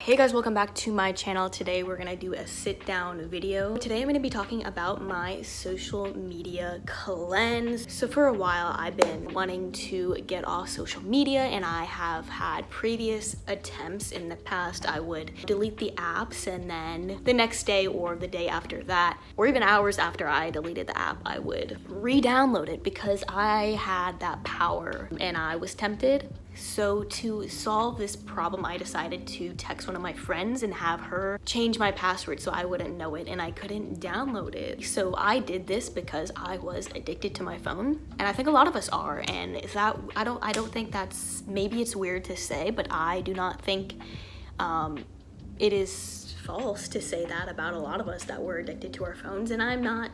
Hey guys, welcome back to my channel. Today we're gonna do a sit down video. Today I'm gonna be talking about my social media cleanse. So for a while I've been wanting to get off social media, and I have had previous attempts in the past. I would delete the apps, and then the next day or the day after that, or even hours after I deleted the app, I would re-download it because I had that power and I was tempted. So to solve this problem, I decided to text one of my friends and have her change my password so I wouldn't know it and I couldn't download it. So I did this because I was addicted to my phone, and I think a lot of us are. And is that I don't think that's, maybe it's weird to say, but I do not think it is false to say that about a lot of us, that we're addicted to our phones. And I'm not,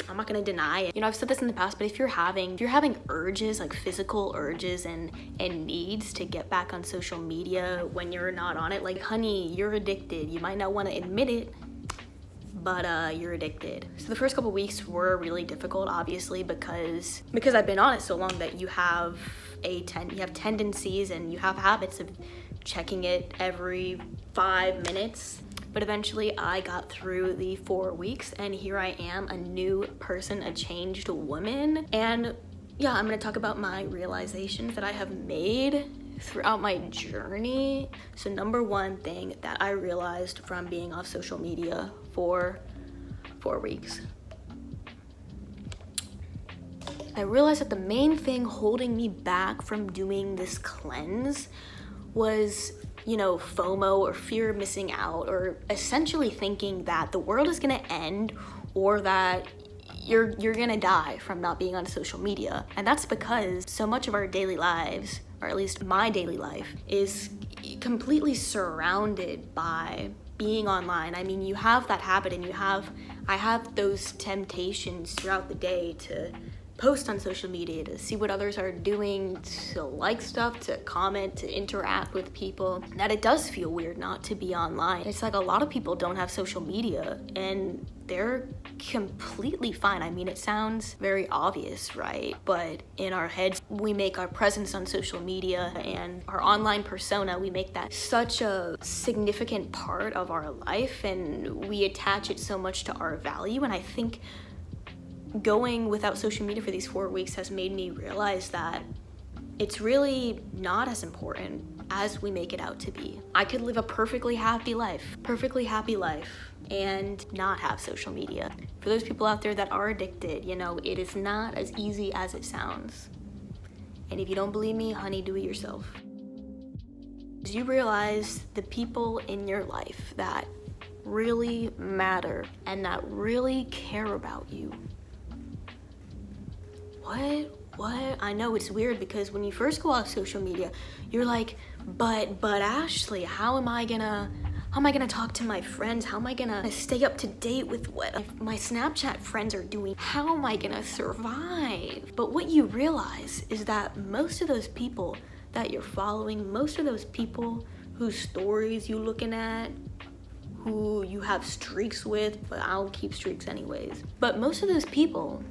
I'm not gonna deny it. I've said this in the past, but if you're having urges, like physical urges and needs to get back on social media when you're not on it, like, honey, you're addicted. You might not want to admit it, but you're addicted. So the first couple weeks were really difficult, obviously, because I've been on it so long that you have tendencies and you have habits of checking it every 5 minutes. But eventually I got through the 4 weeks, and here I am, a new person, a changed woman. And yeah, I'm gonna talk about my realizations that I have made throughout my journey. So number one thing that I realized from being off social media for 4 weeks, I realized that the main thing holding me back from doing this cleanse was FOMO, or fear of missing out, or essentially thinking that the world is gonna end, or that you're gonna die from not being on social media. And that's because so much of our daily lives, or at least my daily life, is completely surrounded by being online. I mean, you have that habit, and I have those temptations throughout the day to post on social media, to see what others are doing, to like stuff, to comment, to interact with people, that it does feel weird not to be online. It's like a lot of people don't have social media and they're completely fine. I mean, it sounds very obvious, right? But in our heads, we make our presence on social media and our online persona, we make that such a significant part of our life, and we attach it so much to our value. And I think going without social media for these 4 weeks has made me realize that it's really not as important as we make it out to be. I could live a perfectly happy life, and not have social media. For those people out there that are addicted, it is not as easy as it sounds. And if you don't believe me, honey, do it yourself. You realize the people in your life that really matter and that really care about you. What? I know it's weird, because when you first go off social media, you're like, but Ashley, how am I gonna talk to my friends? How am I gonna stay up to date with what my Snapchat friends are doing? How am I gonna survive? But what you realize is that most of those people that you're following, most of those people whose stories you looking at, who you have streaks with, but I don't keep streaks anyways. But most of those people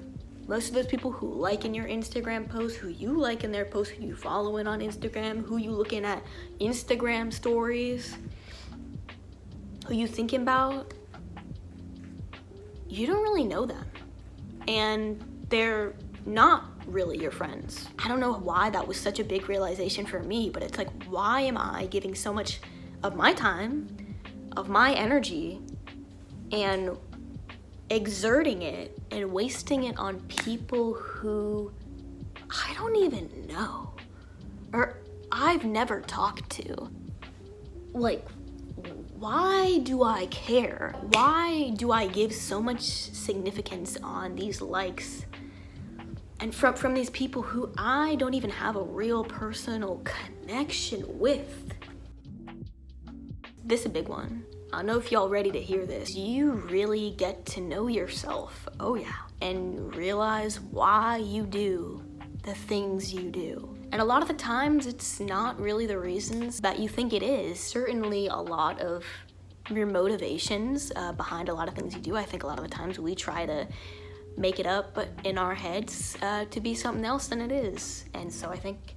who like in your Instagram posts, who you like in their posts, who you following on Instagram, who you looking at Instagram stories, who you thinking about, you don't really know them. And they're not really your friends. I don't know why that was such a big realization for me, but it's like, why am I giving so much of my time, of my energy, and exerting it and wasting it on people who I don't even know, or I've never talked to? Like, why do I care? Why do I give so much significance on these likes and from these people who I don't even have a real personal connection with? This is a big one. I don't know if y'all ready to hear this. You really get to know yourself, oh yeah, and realize why you do the things you do. And a lot of the times, it's not really the reasons that you think it is. Certainly a lot of your motivations behind a lot of things you do, I think a lot of the times we try to make it up, but in our heads, to be something else than it is. And so I think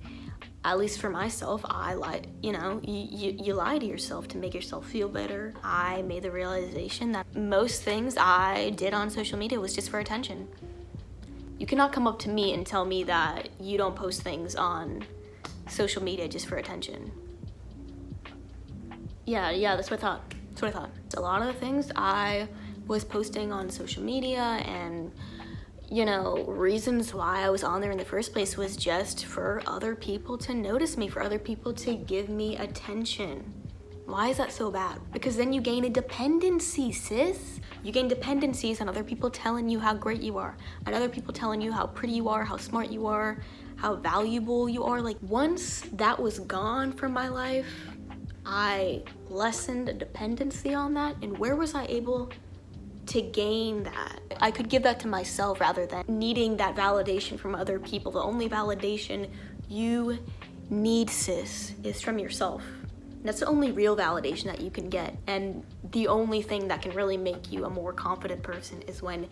at least for myself, I lied, you lie to yourself to make yourself feel better. I made the realization that most things I did on social media was just for attention. You cannot come up to me and tell me that you don't post things on social media just for attention. Yeah, that's what I thought. A lot of the things I was posting on social media and reasons why I was on there in the first place was just for other people to notice me, for other people to give me attention. Why is that so bad? Because then you gain a dependency, sis. You gain dependencies on other people telling you how great you are, and other people telling you how pretty you are, how smart you are, how valuable you are. Like, once that was gone from my life, I lessened a dependency on that. And where was I able to gain that? I could give that to myself rather than needing that validation from other people. The only validation you need, sis, is from yourself. That's the only real validation that you can get. And the only thing that can really make you a more confident person is when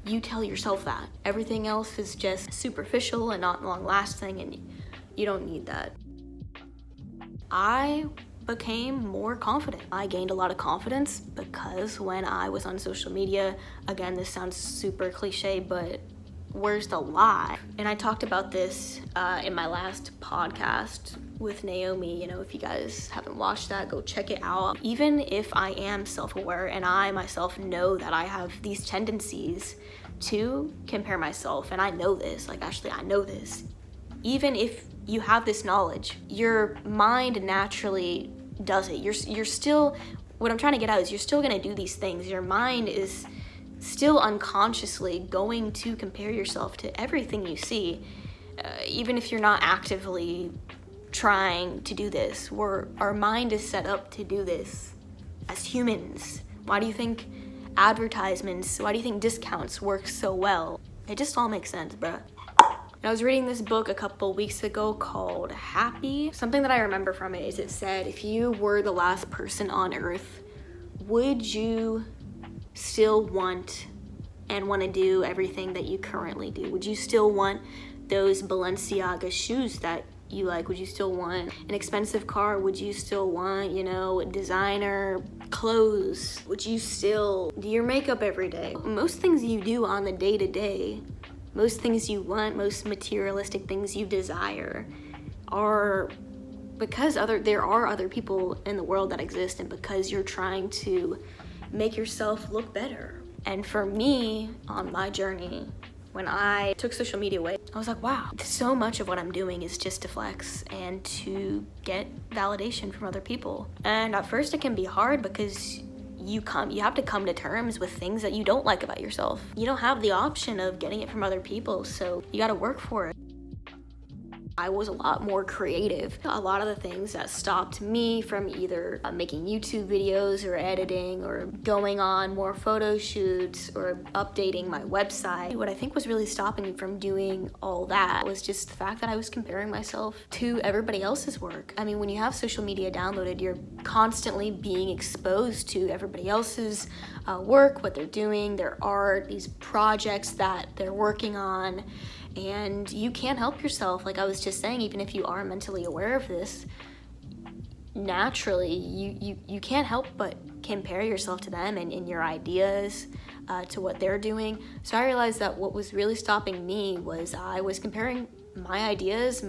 you tell yourself that. Everything else is just superficial and not long lasting, and you don't need that. I became more confident. I gained a lot of confidence because when I was on social media, again, this sounds super cliche, but where's the lie? And I talked about this in my last podcast with Naomi. If you guys haven't watched that, go check it out. Even if I am self-aware and I myself know that I have these tendencies to compare myself, and I know this, I know this. Even if you have this knowledge, your mind naturally does it. You're still, what I'm trying to get at is you're still gonna do these things. Your mind is still unconsciously going to compare yourself to everything you see, even if you're not actively trying to do this. Our mind is set up to do this as humans. Why do you think advertisements, why do you think discounts work so well? It just all makes sense, bruh. I was reading this book a couple weeks ago called Happy. Something that I remember from it is it said, if you were the last person on earth, would you still want to do everything that you currently do? Would you still want those Balenciaga shoes that you like? Would you still want an expensive car? Would you still want, designer clothes? Would you still do your makeup every day? Most things you do on the day-to-day, most things you want, most materialistic things you desire are because there are other people in the world that exist, and because you're trying to make yourself look better. And for me, on my journey, when I took social media away, I was like, wow, so much of what I'm doing is just to flex and to get validation from other people. And at first it can be hard because you have to come to terms with things that you don't like about yourself. You don't have the option of getting it from other people, so you gotta work for it. I was a lot more creative. A lot of the things that stopped me from either making YouTube videos or editing or going on more photo shoots or updating my website, what I think was really stopping me from doing all that was just the fact that I was comparing myself to everybody else's work. I mean, when you have social media downloaded, you're constantly being exposed to everybody else's work, what they're doing, their art, these projects that they're working on. And you can't help yourself. Like I was just saying, even if you are mentally aware of this, naturally you can't help but compare yourself to them and your ideas to what they're doing. So I realized that what was really stopping me was I was comparing my ideas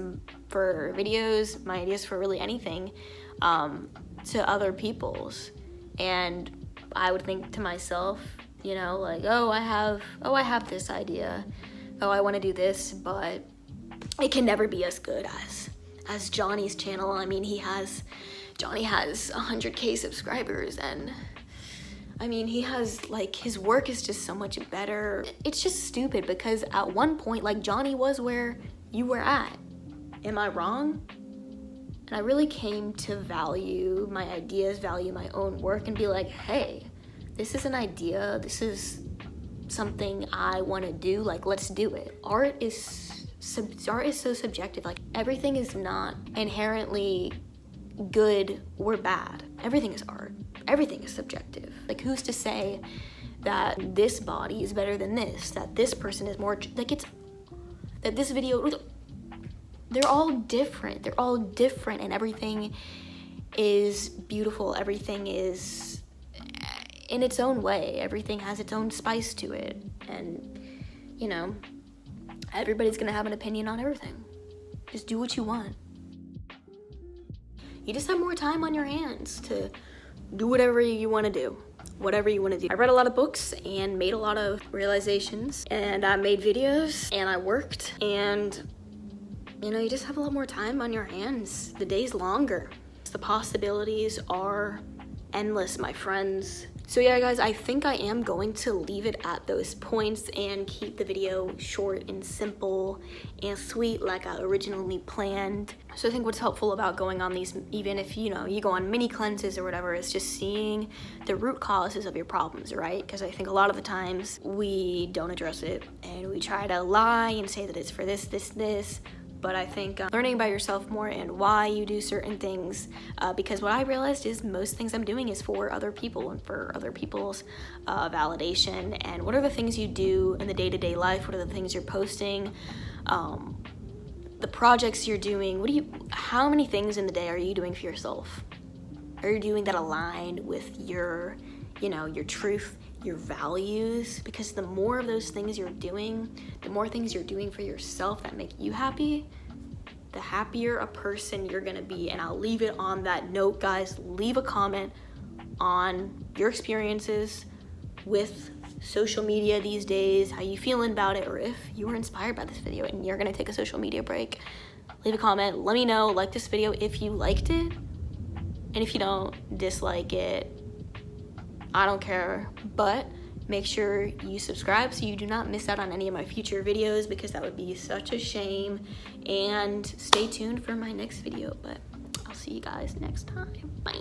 for videos, my ideas for really anything, to other people's. And I would think to myself, like, oh, I have this idea. Oh, I want to do this, but it can never be as good as Johnny's channel. I mean, Johnny has 100K subscribers, and I mean, he has, his work is just so much better. It's just stupid because at one point, Johnny was where you were at. Am I wrong? And I really came to value my ideas, value my own work, and be like, hey, this is an idea, this is something I want to do, let's do it. Art is so subjective. Everything is not inherently good or bad. Everything is art. Everything is subjective. Who's to say that this body is better than this, that this person is more, that this video, they're all different. They're all different, and everything is beautiful. Everything is in its own way. Everything has its own spice to it. And, you know, everybody's gonna have an opinion on everything. Just do what you want. You just have more time on your hands to do whatever you want to do. Whatever you want to do. I read a lot of books and made a lot of realizations, and I made videos and I worked, and you know, you just have a lot more time on your hands. The day's longer. The possibilities are endless, my friends. So yeah, guys, I think I am going to leave it at those points and keep the video short and simple and sweet like I originally planned. So I think what's helpful about going on these, even if, you know, you go on mini cleanses or whatever, is just seeing the root causes of your problems, right? Because I think a lot of the times we don't address it and we try to lie and say that it's for this, this. But I think learning about yourself more and why you do certain things, because what I realized is most things I'm doing is for other people and for other people's validation. And what are the things you do in the day-to-day life? What are the things you're posting? The projects you're doing? How many things in the day are you doing for yourself? Are you doing that aligned with your, you know, your truth, your values? Because the more of those things you're doing, the more things you're doing for yourself that make you happy, the happier a person you're gonna be. And I'll leave it on that note, guys. Leave a comment on your experiences with social media these days, how you feeling about it, or if you were inspired by this video and you're gonna take a social media break. Leave a comment, let me know. Like this video if you liked it, and if you don't, dislike it. I don't care, but make sure you subscribe so you do not miss out on any of my future videos, because that would be such a shame. And stay tuned for my next video, but I'll see you guys next time. Bye.